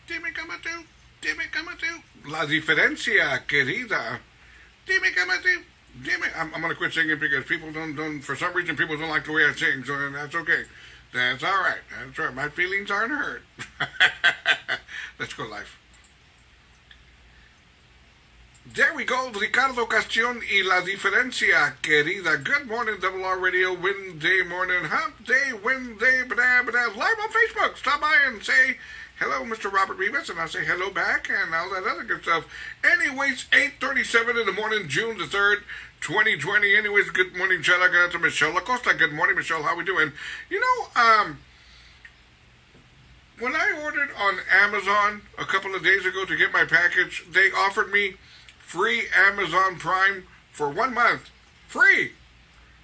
dime tú, dime tú. La diferencia, querida. Dime tú. I'm going to quit singing because people don't, for some reason, people don't like the way I sing, so that's okay. That's all right. That's right. My feelings aren't hurt. Let's go live. There we go, Ricardo Castion y La Diferencia, querida. Good morning, RRR Radio, Wednesday morning, hump day, Wednesday, live on Facebook. Stop by and say hello, Mr. Robert Rivas, and I'll say hello back and all that other good stuff. Anyways, 8:37 in the morning, June the 3rd, 2020. Anyways, good morning, shout out to Michelle Acosta. Good morning, Michelle. How we doing? You know, when I ordered on Amazon a couple of days ago to get my package, they offered me free Amazon Prime for 1 month. Free.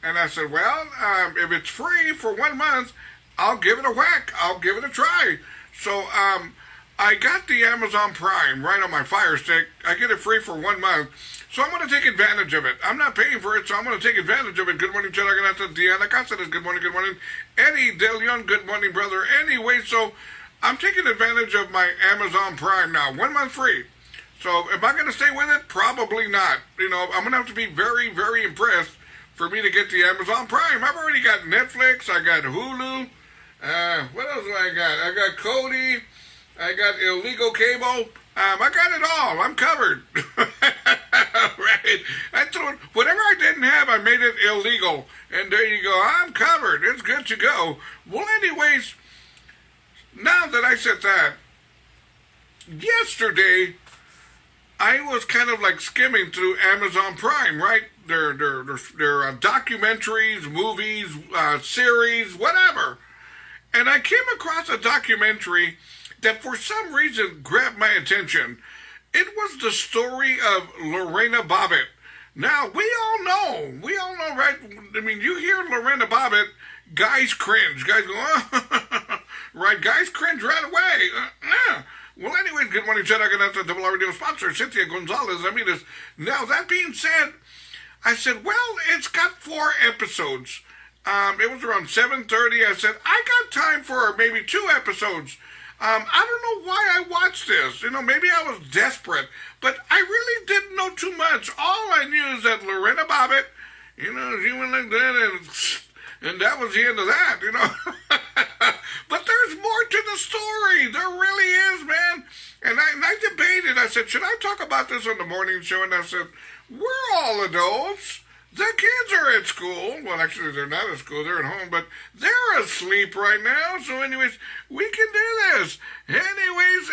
And I said, well, if it's free for 1 month, I'll give it a whack. I'll give it a try. So I got the Amazon Prime right on my Fire Stick. I get it free for 1 month. So I'm going to take advantage of it. I'm not paying for it, so I'm going to take advantage of it. Good morning, Chalaganata. Diana Cáceres. Good morning, good morning. Eddie De Leon. Good morning, brother. Anyway, so I'm taking advantage of my Amazon Prime now. 1 month free. So am I going to stay with it? Probably not. You know, I'm going to have to be very, very impressed for me to get the Amazon Prime. I've already got Netflix. I got Hulu. What else do I got? I got Cody. I got illegal cable. I got it all. I'm covered. Right. I threw whatever I didn't have, I made it illegal. And there you go. I'm covered. It's good to go. Well, anyways, now that I said that, yesterday I was kind of like skimming through Amazon Prime, right? Their documentaries, movies, series, whatever. And I came across a documentary that for some reason grabbed my attention. It was the story of Lorena Bobbitt. Now, we all know, right? I mean, you hear Lorena Bobbitt, guys cringe. Guys go, oh, right? Guys cringe right away. Well, anyways, good morning, Chad. I'm going to have RRR Radio sponsor, Cynthia Gonzalez. Now, that being said, I said, well, it's got 4 episodes. It was around 7:30. I said, I got time for maybe 2 episodes. I don't know why I watched this. You know, maybe I was desperate, but I really didn't know too much. All I knew is that Lorena Bobbitt, you know, she went like that, and that was the end of that, you know. But there's more to the story. There really is, man. And I debated. I said, should I talk about this on the morning show? And I said, we're all adults. The kids are at school. Well, actually, they're not at school. They're at home, but they're asleep right now. So, anyways, we can do this. Anyways,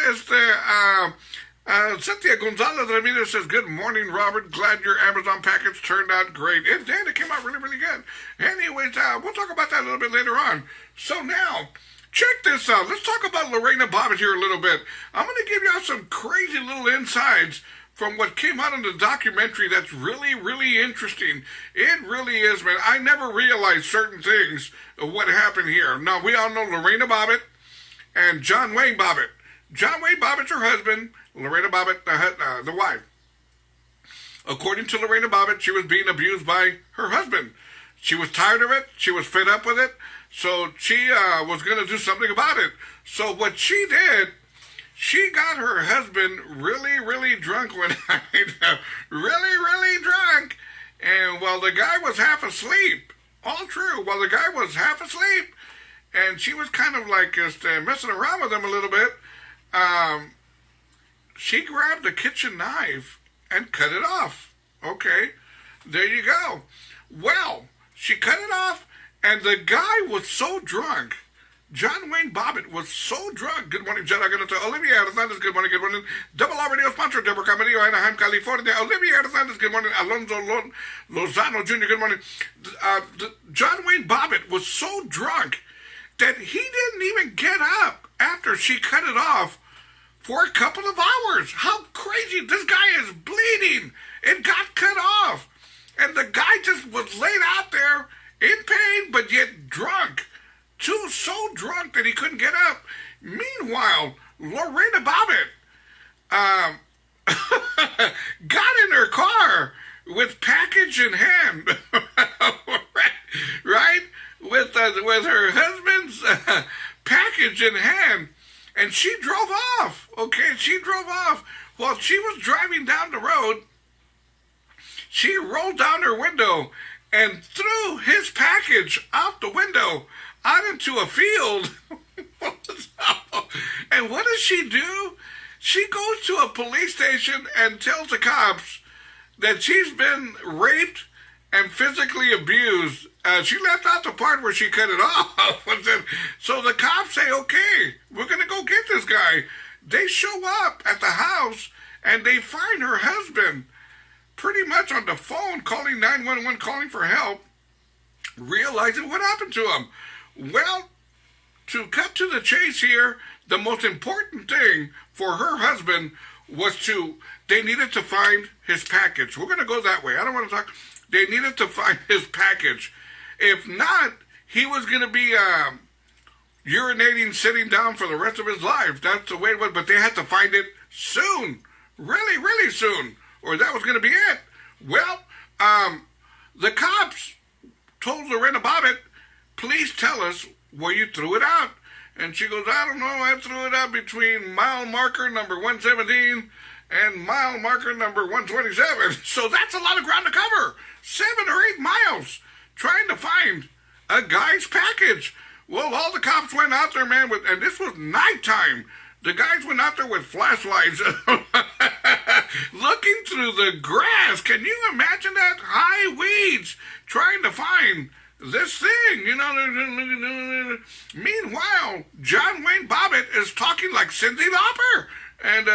Cynthia Gonzalez Ramirez says, good morning, Robert. Glad your Amazon package turned out great. It did. It came out really, really good. Anyways, we'll talk about that a little bit later on. So now, check this out. Let's talk about Lorena Bobbitt here a little bit. I'm going to give y'all some crazy little insights from what came out in the documentary that's really, really interesting. It really is, man. I never realized certain things of what happened here. Now, we all know Lorena Bobbitt and John Wayne Bobbitt. John Wayne Bobbitt's her husband, Lorena Bobbitt, the wife. According to Lorena Bobbitt, she was being abused by her husband. She was tired of it. She was fed up with it. So she was going to do something about it. So what she did, she got her husband really, really drunk one night. Really, really drunk. And while the guy was half asleep, all true, while the guy was half asleep, and she was kind of like just messing around with him a little bit, she grabbed a kitchen knife and cut it off. Okay, there you go. Well, she cut it off, and the guy was so drunk. John Wayne Bobbitt was so drunk. Good morning, Jen. I'm going to Olivia Hernandez. Good morning, good morning. RRR Radio sponsor, Deborah Camarillo, Anaheim, California. Olivia Hernandez. Good morning. Alonso Lozano Jr. Good morning. John Wayne Bobbitt was so drunk that he didn't even get up after she cut it off for a couple of hours. How crazy. This guy is bleeding. It got cut off. And the guy just was laid out there in pain, but yet drunk. So drunk that he couldn't get up. Meanwhile, Lorena Bobbitt got in her car with package in hand, right? With her husband's package in hand, and she drove off. Okay, she drove off. While she was driving down the road, she rolled down her window and threw his package out the window out into a field. And what does she do? She goes to a police station and tells the cops that she's been raped and physically abused. She left out the part where she cut it off. So the cops say, okay, we're going to go get this guy. They show up at the house and they find her husband pretty much on the phone calling 911, calling for help, realizing what happened to him. Well, to cut to the chase here, the most important thing for her husband was they needed to find his package. We're going to go that way. I don't want to talk. They needed to find his package. If not, he was going to be urinating, sitting down for the rest of his life. That's the way it was. But they had to find it soon. Really, really soon. Or that was going to be it. Well, the cops told Lorena Bobbitt, please tell us where you threw it out. And she goes, I don't know, I threw it out between mile marker number 117 and mile marker number 127. So that's a lot of ground to cover. 7 or 8 miles trying to find a guy's package. Well, all the cops went out there, man, and this was nighttime. The guys went out there with flashlights looking through the grass. Can you imagine that? High weeds trying to find this thing, Meanwhile, John Wayne Bobbitt is talking like Cyndi Lauper. And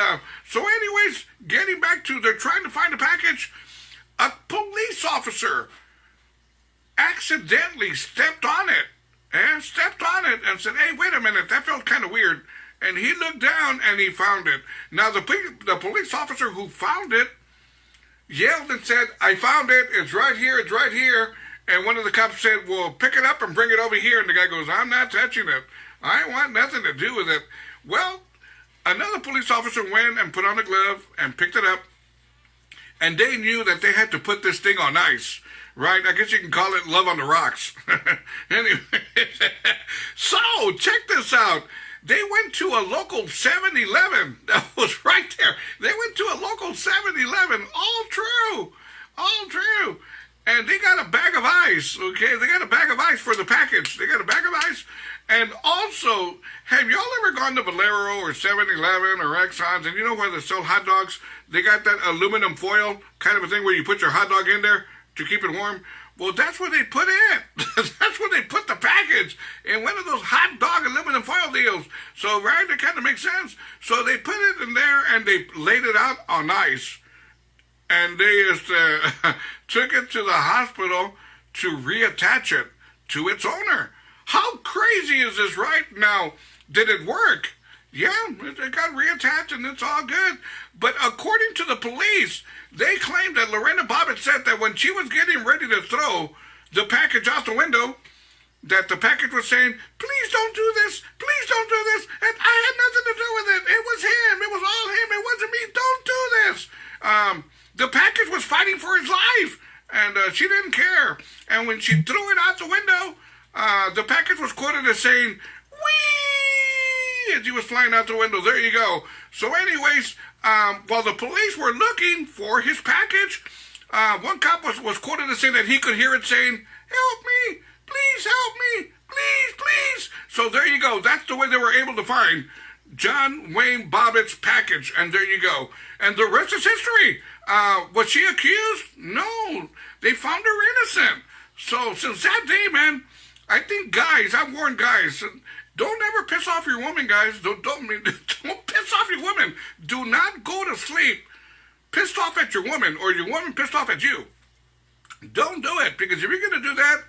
so anyways, getting back to they're trying to find a package, a police officer accidentally stepped on it and said, hey, wait a minute, that felt kind of weird. And he looked down and he found it. Now, the police officer who found it yelled and said, I found it, it's right here, it's right here. And one of the cops said, well, pick it up and bring it over here. And the guy goes, I'm not touching it. I want nothing to do with it. Well, another police officer went and put on a glove and picked it up. And they knew that they had to put this thing on ice, right? I guess you can call it love on the rocks. Anyway, so check this out. They went to a local 7-Eleven. That was right there. They went to a local 7-Eleven. All true. All true. And they got a bag of ice, okay? They got a bag of ice for the package. They got a bag of ice. And also, have y'all ever gone to Valero or 7-Eleven or Exxon's, and you know where they sell hot dogs? They got that aluminum foil kind of a thing where you put your hot dog in there to keep it warm. Well, that's what they put in. That's where they put the package in one of those hot dog aluminum foil deals. So, right, that kind of makes sense. So they put it in there and they laid it out on ice. And they just took it to the hospital to reattach it to its owner. How crazy is this, right? Now, did it work? Yeah, it got reattached and it's all good. But according to the police, they claimed that Lorena Bobbitt said that when she was getting ready to throw the package out the window, that the package was saying, please don't do this, please don't do this, and I had nothing to do with it. It was him, it was all him, it wasn't me, don't do this. The package was fighting for his life, and she didn't care. And when she threw it out the window, the package was quoted as saying, whee, as he was flying out the window. There you go. So anyways, while the police were looking for his package, one cop was quoted as saying that he could hear it saying, help me, please help me, please, please. So there you go. That's the way they were able to find John Wayne Bobbitt's package. And there you go. And the rest is history. Was she accused? No. They found her innocent. So since that day, man, I think guys, I've warned guys, don't ever piss off your woman, guys. Don't piss off your woman. Do not go to sleep pissed off at your woman or your woman pissed off at you. Don't do it, because if you're going to do that,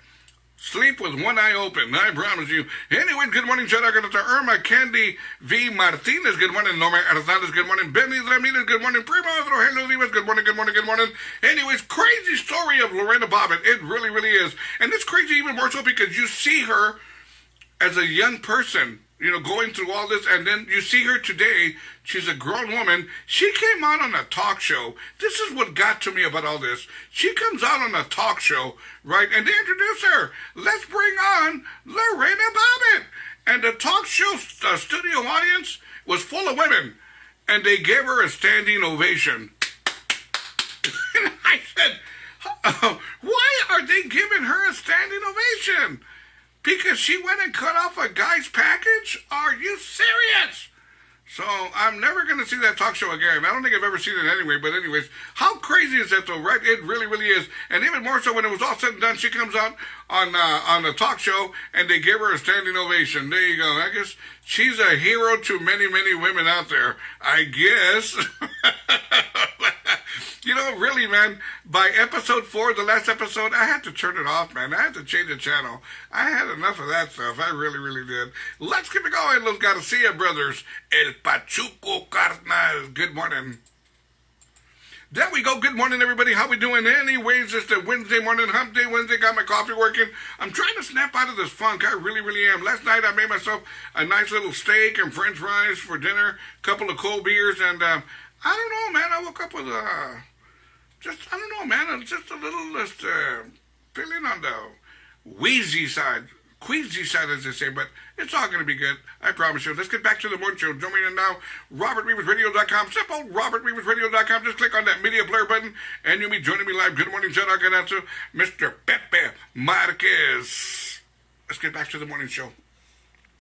sleep with one eye open, I promise you. Anyway, good morning, shout out to Irma Candy V. Martinez, good morning, Norma Hernandez, good morning, Benny Ramirez, good morning, Primo, hello, Rivas, good morning, good morning, good morning. Anyways, crazy story of Lorena Bobbitt, it really, really is. And it's crazy even more so because you see her as a young person, going through all this, and then you see her today, she's a grown woman. She came out on a talk show. This is what got to me about all this. She comes out on a talk show, right, and they introduce her. Let's bring on Lorena Bobbitt. And the talk show studio audience was full of women, and they gave her a standing ovation. And I said, why are they giving her a standing ovation? Because she went and cut off a guy's package? Are you serious? So I'm never going to see that talk show again. I don't think I've ever seen it anyway, but anyways, how crazy is that though, right? It really, really is. And even more so when it was all said and done, she comes out on the talk show and they give her a standing ovation. There you go. I guess she's a hero to many, many women out there. I guess. You know, really, man, by episode 4, the last episode, I had to turn it off, man. I had to change the channel. I had enough of that stuff. I really, really did. Let's keep it going, Los Garcia brothers. El Pachuco Carnal. Good morning. There we go. Good morning, everybody. How we doing? Anyways, it's the Wednesday morning, hump day Wednesday. Got my coffee working. I'm trying to snap out of this funk. I really, really am. Last night, I made myself a nice little steak and french fries for dinner, a couple of cold beers, and I don't know, man. I woke up with I don't know, man. Just a little feeling on the wheezy side. Queasy side, as they say, but it's all going to be good. I promise you. Let's get back to the morning show. Join me now, robertrivasradio.com. Simple, robertrivasradio.com. Just click on that media player button, and you'll be joining me live. Good morning, shout out to Mr. Pepe Marquez. Let's get back to the morning show.